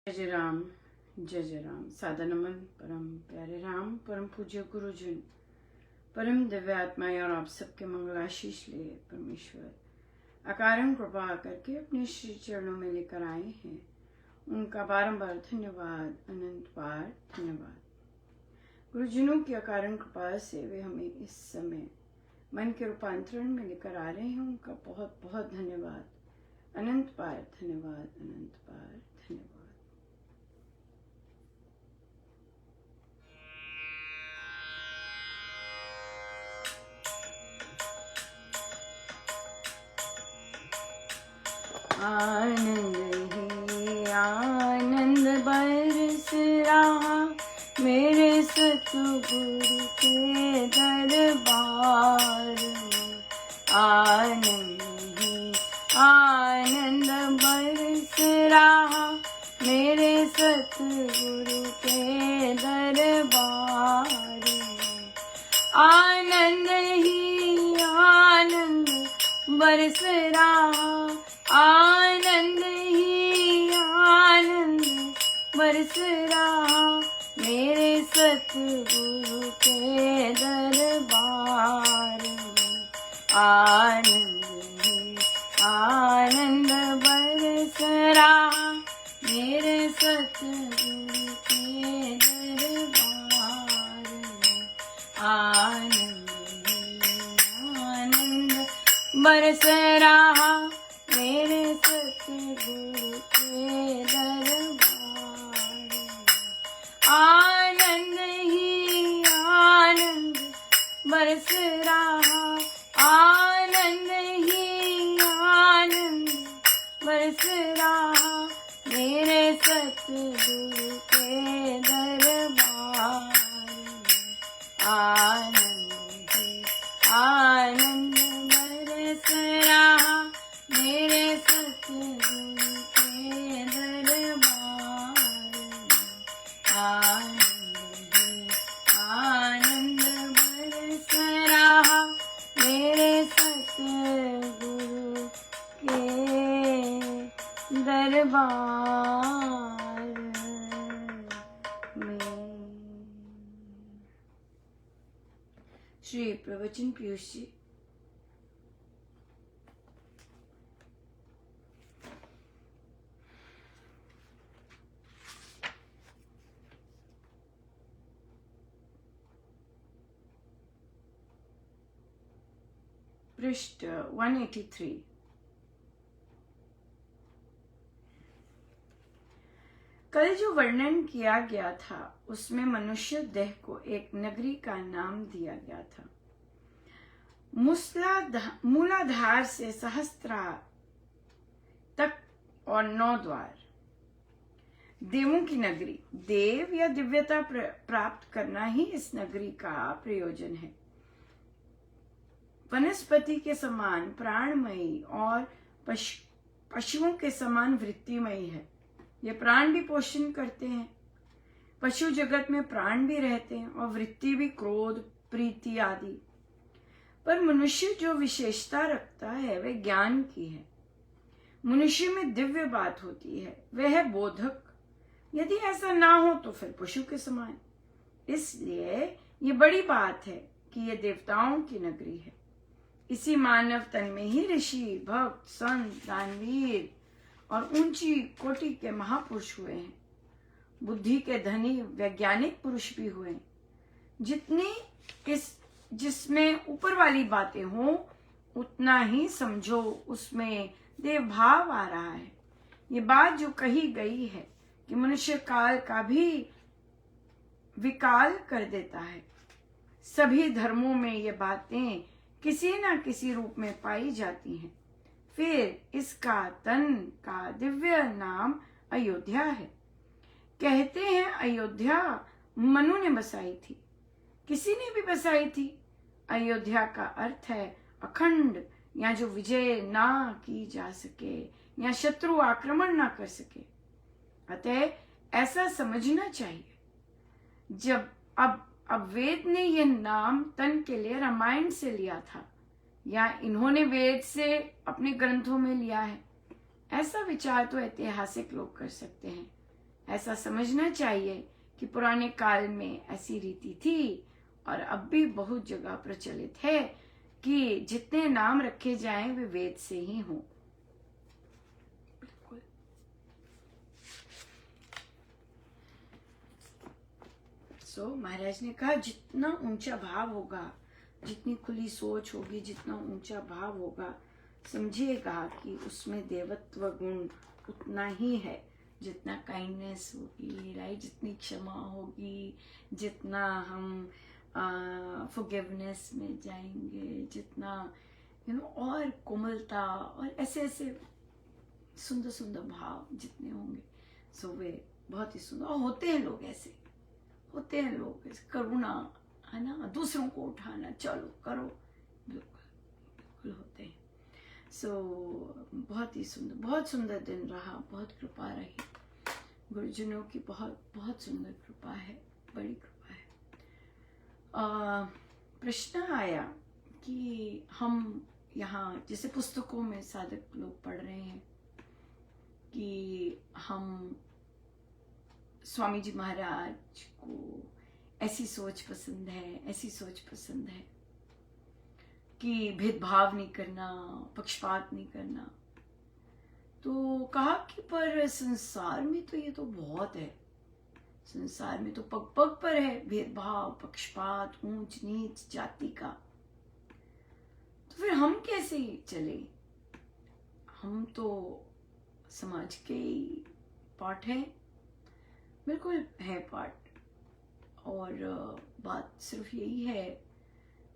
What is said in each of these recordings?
जय जय राम। सादा नमन परम प्यारे राम, परम पूज्य गुरुजन, परम दिव्य आत्माएं और आप सबके मंगल आशीष ले परमेश्वर अकारण कृपा करके अपने श्री चरणों में लेकर आए हैं। उनका बारंबार धन्यवाद, अनंत बार धन्यवाद। गुरुजनों की अकारण कृपा से वे हमें इस समय मन के रूपांतरण में लेकर आ रहे हैं। उनका बहुत बहुत धन्यवाद, अनंत बार धन्यवाद, अनंत बार धन्यवाद। आनंद ही आनंद बरस रहा मेरे सतगुरु के दरबार में। आनंद ही आनंद बरस रहा मेरे सतगुरु के दरबार में। आनंद ही आनंद बरस रहा, आनंद ही आनंद बरस रहा मेरे सतगुरु के दरबार में। आनंद ही आनंद बरस रहा मेरे सतगुरु के दरबार में। आनंद ही आनंद बरस रहा मेरे सतगुरु के दरबार में। आनंद ही आनंद बरस रहा, आनंद ही आनंद बरस रहा मेरे सतगुरु के दरबार में। आनंद ही आनंद बरस रहा मेरे सतगुरु के दरबार में। आनंद ही आनंद बरस रहा मेरे सतगुरु के दरबार में। श्री प्रवचन पीयूष जी। पृष्ठ 183। कल जो वर्णन किया गया था उसमें मनुष्य देह को एक नगरी का नाम दिया गया था। मूलाधार से सहस्त्रा तक और 9 द्वार। देवों की नगरी, देव या दिव्यता प्राप्त करना ही इस नगरी का प्रयोजन है। वनस्पति के समान प्राणमयी और पशुओं के समान वृत्तिमयी है। ये प्राण भी पोषण करते हैं। पशु जगत में प्राण भी रहते हैं और वृत्ति भी, क्रोध, प्रीति आदि। पर मनुष्य जो विशेषता रखता है वह ज्ञान की है। मनुष्य में दिव्य बात होती है, वह है बोधक। यदि ऐसा ना हो तो फिर पशु के समान। इसलिए ये बड़ी बात है कि यह देवताओं की नगरी है। इसी मानव तन में ही ऋषि, भक्त, संत, दानवीर और ऊंची कोटि के महापुरुष हुए हैं। बुद्धि के धनी वैज्ञानिक पुरुष भी हुए। जिसमें ऊपर वाली बातें हो उतना ही समझो उसमें देव भाव आ रहा है। ये बात जो कही गई है कि मनुष्य काल का भी विकाल कर देता है। सभी धर्मों में ये बातें किसी न किसी रूप में पाई जाती हैं। फिर इसका तन का दिव्य नाम अयोध्या है। कहते हैं अयोध्या मनु ने बसाई थी। किसी ने भी बसाई थी। अयोध्या का अर्थ है अखंड, या जो विजय ना की जा सके या शत्रु आक्रमण ना कर सके। अतः ऐसा समझना चाहिए। जब अब वेद ने यह नाम तन के लिए रामायण से लिया था, या इन्होंने वेद से अपने ग्रंथों में लिया है, ऐसा विचार तो ऐतिहासिक लोग कर सकते हैं। ऐसा समझना चाहिए कि पुराने काल में ऐसी रीति थी और अब भी बहुत जगह प्रचलित है कि जितने नाम रखे जाएं वे वेद से ही हों। बिल्कुल। महाराज ने कहा जितना ऊंचा भाव होगा, जितनी खुली सोच होगी, जितना ऊंचा भाव होगा, समझिएगा कि उसमें देवत्व गुण उतना ही है, जितना काइंडनेस होगी, राइट, जितनी क्षमा होगी, जितना हम फॉरगिवनेस में जाएंगे, जितना और कोमलता और ऐसे ऐसे सुंदर सुंदर भाव जितने होंगे, सो वे बहुत ही सुंदर। और होते हैं लोग ऐसे, होते हैं लोग करुणा, है ना, दूसरों को उठाना, चलो करो, बिल्कुल बिल्कुल होते हैं। बहुत ही सुंदर, बहुत सुंदर दिन रहा, बहुत कृपा रही गुरुजनों की, बहुत बहुत सुंदर कृपा है, बड़ी कृपा है। प्रश्न आया कि हम यहाँ जैसे पुस्तकों में साधक लोग पढ़ रहे हैं कि हम स्वामी जी महाराज को ऐसी सोच पसंद है, ऐसी सोच पसंद है कि भेदभाव नहीं करना, पक्षपात नहीं करना। तो कहा कि पर संसार में तो ये तो बहुत है, संसार में तो पग पग पर है भेदभाव, पक्षपात, ऊंच नीच जाति का, तो फिर हम कैसे चले? हम तो समाज के ही पार्ट हैं। बिल्कुल है पार्ट। और बात सिर्फ यही है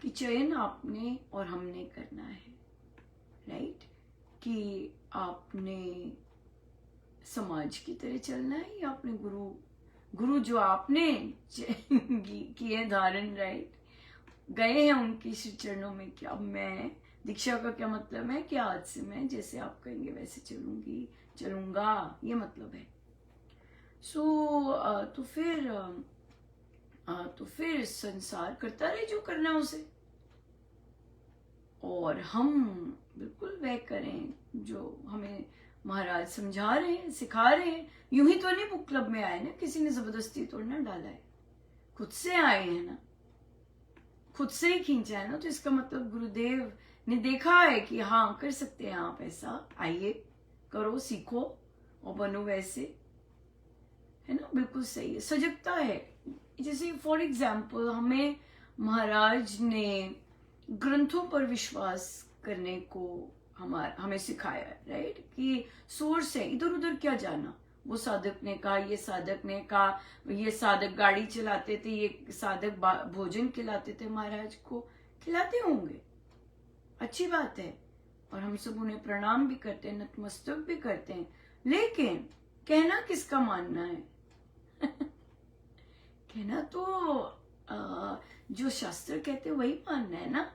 कि चयन आपने और हमने करना है, राइट, कि आपने समाज की तरह चलना है या अपने गुरु जो आपने किए धारण, राइट, गए हैं उनकी श्री चरणों में कि अब मैं, दीक्षा का क्या मतलब है कि आज से मैं जैसे आप कहेंगे वैसे चलूंगी, चलूंगा, ये मतलब है। तो फिर संसार करता रहे जो करना उसे, और हम बिल्कुल वह करें जो हमें महाराज समझा रहे हैं, सिखा रहे हैं। यूं ही तो नहीं बुक क्लब में आए ना, किसी ने जबरदस्ती तो ना डाला है, खुद से आए हैं ना, खुद से ही खींचा है ना। तो इसका मतलब गुरुदेव ने देखा है कि हाँ कर सकते हैं आप ऐसा, आइए करो, सीखो और बनो वैसे, है ना। बिल्कुल सही है, सजगता है। जैसे फॉर एग्जाम्पल हमें महाराज ने ग्रंथों पर विश्वास करने को हमें सिखाया, राइट, कि सोर्स है, इधर उधर क्या जाना। वो साधक ने कहा, ये साधक ने कहा, ये साधक गाड़ी चलाते थे, ये साधक भोजन खिलाते थे, महाराज को खिलाते होंगे, अच्छी बात है, और हम सब उन्हें प्रणाम भी करते हैं, नतमस्तक भी करते हैं, लेकिन कहना किसका मानना है? कहना तो जो शास्त्र कहते हैं वही मानना है ना।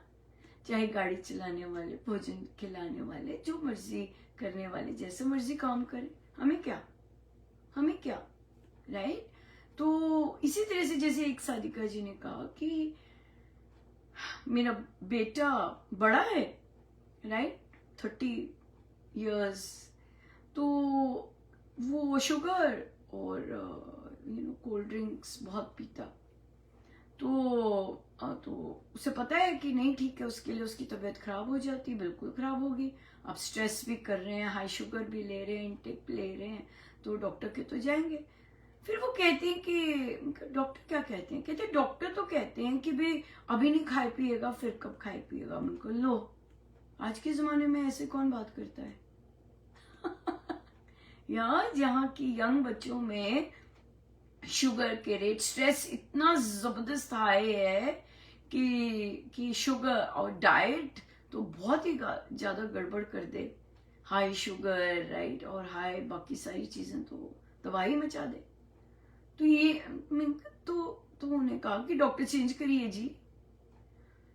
चाहे गाड़ी चलाने वाले, भोजन खिलाने वाले, जो मर्जी करने वाले जैसे मर्जी काम करें, हमें क्या, राइट। तो इसी तरह से जैसे एक साधिका जी ने कहा कि मेरा बेटा बड़ा है, राइट, 30 years, तो वो शुगर और कोल्ड ड्रिंक्स बहुत पीता, तो उसे पता है कि नहीं ठीक है, उसके लिए उसकी तबीयत खराब हो जाती, बिल्कुल खराब होगी। आप स्ट्रेस भी कर रहे हैं, हाई शुगर भी ले रहे हैं, इंटेक ले रहे हैं, तो डॉक्टर के तो जाएंगे। फिर वो कहते हैं कि डॉक्टर क्या कहते हैं? कहते डॉक्टर तो कहते हैं कि भाई अभी नहीं खाए पिएगा, फिर कब खाए पिएगा। बिल्कुल, लो आज के जमाने में ऐसे कौन बात करता है? यार, जहाँ की यंग बच्चों में शुगर के रेट, स्ट्रेस इतना जबरदस्त हाई है कि शुगर और डाइट तो बहुत ही ज्यादा गड़बड़ कर दे। हाई शुगर, राइट, और हाई बाकी सारी चीजें तो तबाही मचा दे। तो ये तो उन्होंने कहा कि डॉक्टर चेंज करिए जी,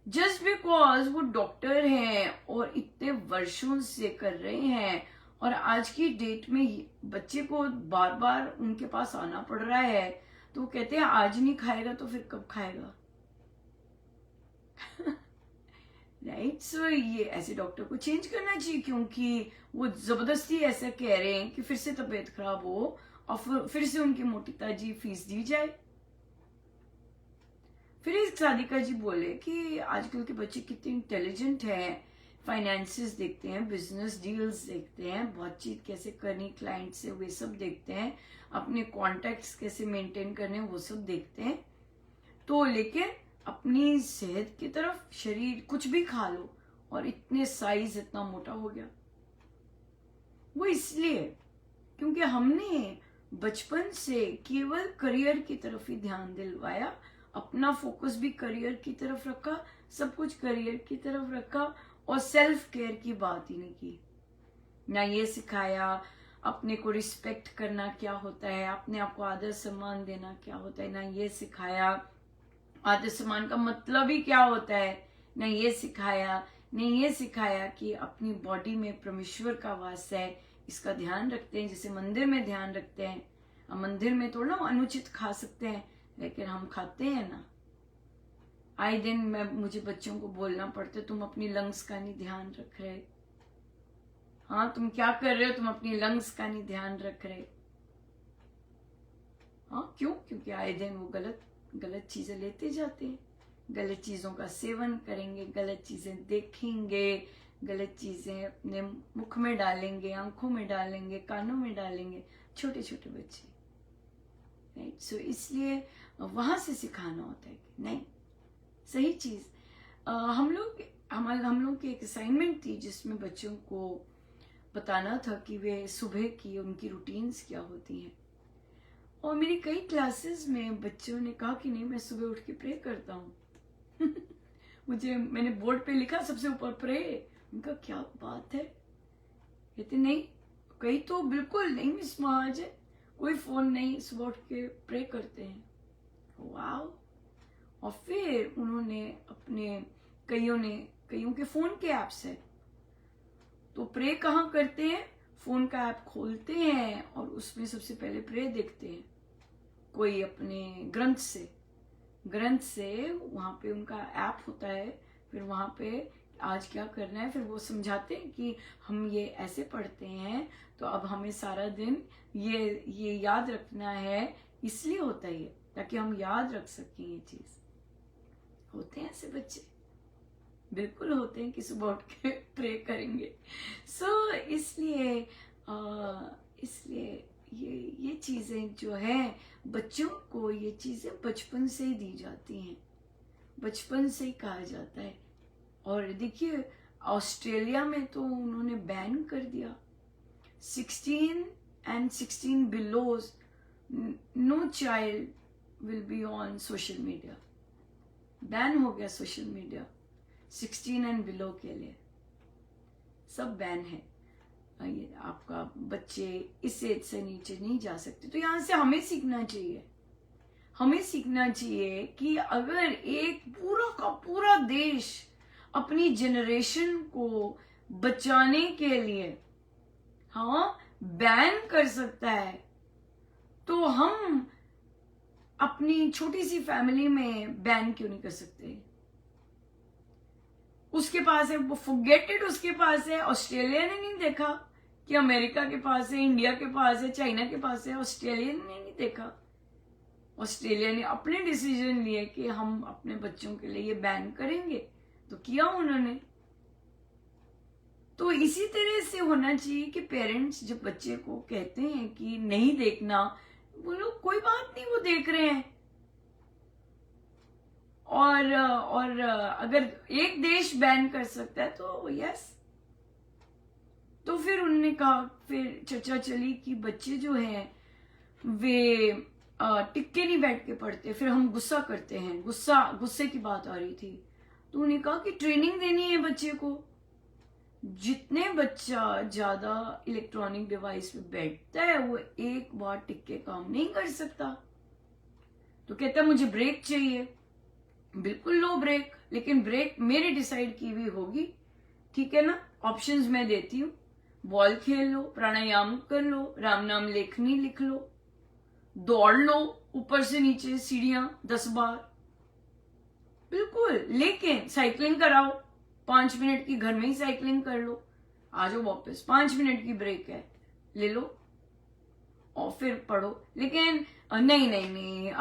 जस्ट बिकॉज वो डॉक्टर हैं और इतने वर्षों से कर रहे हैं, और आज की डेट में बच्चे को बार बार उनके पास आना पड़ रहा है, तो वो कहते हैं आज नहीं खाएगा तो फिर कब खाएगा? राइट। सो ये ऐसे डॉक्टर को चेंज करना चाहिए, क्योंकि वो जबरदस्ती ऐसा कह रहे हैं कि फिर से तबीयत खराब हो और फिर से उनकी मोटी ताजी फीस दी जाए। फिर एक सादिका जी बोले कि आजकल के बच्चे कितने इंटेलिजेंट हैं, फाइनेंसेस देखते हैं, बिजनेस डील्स देखते हैं, बातचीत कैसे करनी क्लाइंट से वे सब देखते हैं, अपने कॉन्टैक्ट्स कैसे मेंटेन करने वो सब देखते हैं। तो लेकिन अपनी सेहत की तरफ, शरीर कुछ भी खा लो और इतने साइज इतना मोटा हो गया। वो इसलिए क्योंकि हमने बचपन से केवल करियर की तरफ ही ध्यान दिलवाया, अपना फोकस भी करियर की तरफ रखा, सब कुछ करियर की तरफ रखा और सेल्फ केयर की बात ही नहीं की। ना ये सिखाया अपने को रिस्पेक्ट करना क्या होता है, अपने आप को आदर सम्मान देना क्या होता है, ना ये सिखाया आदर सम्मान का मतलब ही क्या होता है, ना ये सिखाया, नहीं ये सिखाया कि अपनी बॉडी में परमेश्वर का वास है, इसका ध्यान रखते हैं, जैसे मंदिर में ध्यान रखते हैं। हम मंदिर में थोड़ा ना अनुचित खा सकते हैं, लेकिन हम खाते हैं ना। आए दिन मुझे बच्चों को बोलना पड़ता है, तुम अपनी लंग्स का नहीं ध्यान रख रहे। हाँ, तुम क्या कर रहे हो, तुम अपनी लंग्स का नहीं ध्यान रख रहे। हाँ, क्यों? क्योंकि आए दिन वो गलत चीजें लेते जाते हैं, गलत चीजों का सेवन करेंगे, गलत चीजें देखेंगे, गलत चीजें अपने मुख में डालेंगे, आंखों में डालेंगे, कानों में डालेंगे, छोटे छोटे बच्चे। राइट? सो इसलिए वहां से सिखाना होता है कि नहीं, सही चीज। हम लोग की एक असाइनमेंट थी जिसमें बच्चों को बताना था कि वे सुबह की उनकी रूटीन्स क्या होती हैं। और मेरी कई क्लासेस में बच्चों ने कहा कि नहीं, मैं सुबह उठ के प्रे करता हूँ। मैंने बोर्ड पे लिखा सबसे ऊपर प्रे। उनका क्या बात है? कहते नहीं, कई तो बिल्कुल नहीं मिस महाराज है, कोई फोन नहीं, सुबह उठ के प्रे करते हैं। वाव। और फिर उन्होंने अपने कईयों के फोन के ऐप्स है, तो प्रे कहाँ करते हैं? फोन का ऐप खोलते हैं और उसमें सबसे पहले प्रे देखते हैं, कोई अपने ग्रंथ से वहां पे उनका ऐप होता है, फिर वहां पे आज क्या करना है, फिर वो समझाते हैं कि हम ये ऐसे पढ़ते हैं, तो अब हमें सारा दिन ये याद रखना है, इसलिए होता है ये, ताकि हम याद रख सकें ये चीज। होते हैं ऐसे बच्चे, बिल्कुल होते हैं कि सुबह उठ के प्रे करेंगे। सो इसलिए ये चीजें जो है, बच्चों को ये चीजें बचपन से ही दी जाती हैं, बचपन से ही कहा जाता है। और देखिए ऑस्ट्रेलिया में तो उन्होंने बैन कर दिया, 16 and 16 below, no child will be on social media। Ban हो गया सोशल मीडिया 16 and below के लिए, सब बैन है। ये आपका बच्चे इस एज से नीचे नहीं जा सकते। तो यहाँ से हमें सीखना चाहिए कि अगर एक पूरा का पूरा देश अपनी जनरेशन को बचाने के लिए बैन कर सकता है, तो हम अपनी छोटी सी फैमिली में बैन क्यों नहीं कर सकते? उसके पास है, वो फॉरगेट इट, उसके पास है। ऑस्ट्रेलिया ने नहीं देखा कि अमेरिका के पास है, इंडिया के पास है, चाइना के पास है। ऑस्ट्रेलिया ने नहीं देखा। ऑस्ट्रेलिया ने अपने डिसीजन लिए कि हम अपने बच्चों के लिए ये बैन करेंगे, तो किया उन्होंने। तो इसी तरह से होना चाहिए कि पेरेंट्स जब बच्चे को कहते हैं कि नहीं देखना, बोलो कोई बात नहीं, वो देख रहे हैं। और अगर एक देश बैन कर सकता है तो यस। तो फिर उन्होंने कहा, फिर चर्चा चली कि बच्चे जो हैं वे टिक्के नहीं बैठ के पढ़ते, फिर हम गुस्सा करते हैं, गुस्से की बात आ रही थी। तो उन्होंने कहा कि ट्रेनिंग देनी है बच्चे को। जितने बच्चा ज्यादा इलेक्ट्रॉनिक डिवाइस पे बैठता है, वो एक बार टिक के काम नहीं कर सकता। तो कहता है मुझे ब्रेक चाहिए। बिल्कुल लो ब्रेक, लेकिन ब्रेक मेरे डिसाइड की हुई होगी, ठीक है ना? ऑप्शंस मैं देती हूँ, बॉल खेल लो, प्राणायाम कर लो, राम नाम लेखनी लिख लो, दौड़ लो ऊपर से नीचे सीढ़ियां 10 बार, बिल्कुल। लेकिन साइकिलिंग कराओ, 5 मिनट की घर में ही साइकिलिंग कर लो, आ जाओ वापस, 5 मिनट की ब्रेक है, ले लो। और फिर पढ़ो। लेकिन नहीं नहीं नहीं,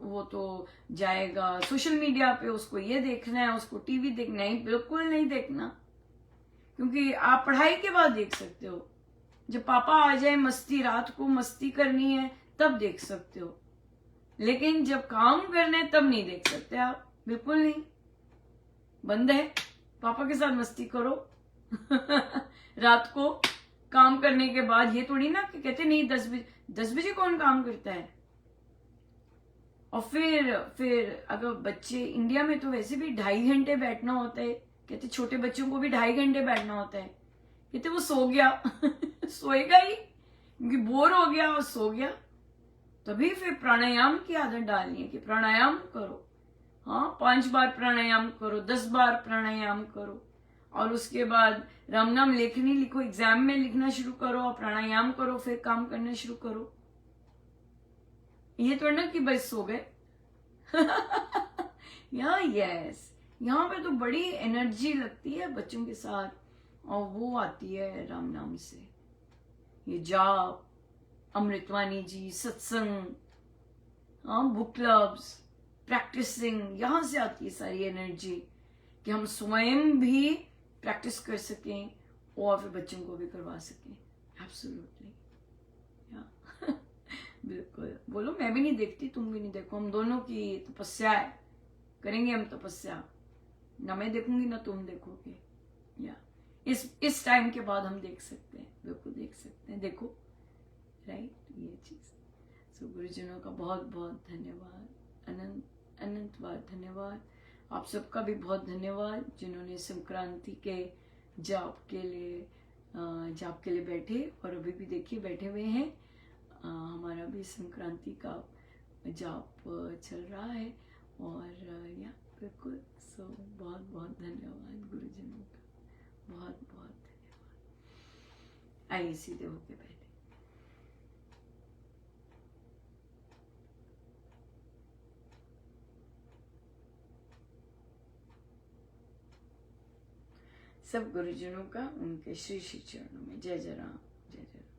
वो तो जाएगा सोशल मीडिया पे, उसको ये देखना है, उसको टीवी देखना है, बिल्कुल नहीं देखना। क्योंकि आप पढ़ाई के बाद देख सकते हो, जब पापा आ जाए, मस्ती, रात को मस्ती करनी है तब देख सकते हो, लेकिन जब काम करना है तब नहीं देख सकते आप, बिल्कुल नहीं। बंद है, पापा के साथ मस्ती करो रात को काम करने के बाद। ये थोड़ी ना कि कहते नहीं 10 बजे कौन काम करता है। और फिर अगर बच्चे, इंडिया में तो वैसे भी 2.5 घंटे बैठना होता है, कहते छोटे बच्चों को भी 2.5 घंटे बैठना होता है, कहते वो सो गया सोएगा ही, क्योंकि बोर हो गया और सो गया। तभी फिर प्राणायाम की आदत डालनी है कि प्राणायाम करो। हाँ, 5 बार प्राणायाम करो, 10 बार प्राणायाम करो, और उसके बाद राम नाम लेखनी लिखो, एग्जाम में लिखना शुरू करो और प्राणायाम करो, फिर काम करना शुरू करो। ये तो ना कि बस सो गए यस, यहाँ पे तो बड़ी एनर्जी लगती है बच्चों के साथ, और वो आती है राम नाम से। ये जाप, अमृतवाणी जी, सत्संग, बुक क्लब्स, प्रैक्टिसिंग, यहां से आती है सारी एनर्जी कि हम स्वयं भी प्रैक्टिस कर सकें और फिर बच्चों को भी करवा सकें। एब्सोल्युटली, बिल्कुल। बोलो मैं भी नहीं देखती, तुम भी नहीं देखो, हम दोनों की तपस्या है, करेंगे हम तपस्या। ना मैं देखूंगी ना तुम देखोगे। या इस टाइम के बाद हम देख सकते हैं, बिल्कुल देख सकते हैं। देखो, राइट, ये चीज। सो गुरुजनों का बहुत बहुत धन्यवाद, अनंत अनंत बार धन्यवाद। आप सबका भी बहुत धन्यवाद जिन्होंने संक्रांति के जाप के लिए बैठे, और अभी भी देखिए बैठे हुए हैं। हमारा भी संक्रांति का जाप चल रहा है, और या बिल्कुल। सो बहुत बहुत धन्यवाद गुरुजनों का, बहुत बहुत धन्यवाद। आइए सीधे होके बैठे। सब गुरुजनों का उनके श्री श्री चरणों में जय जय राम, जय जय राम।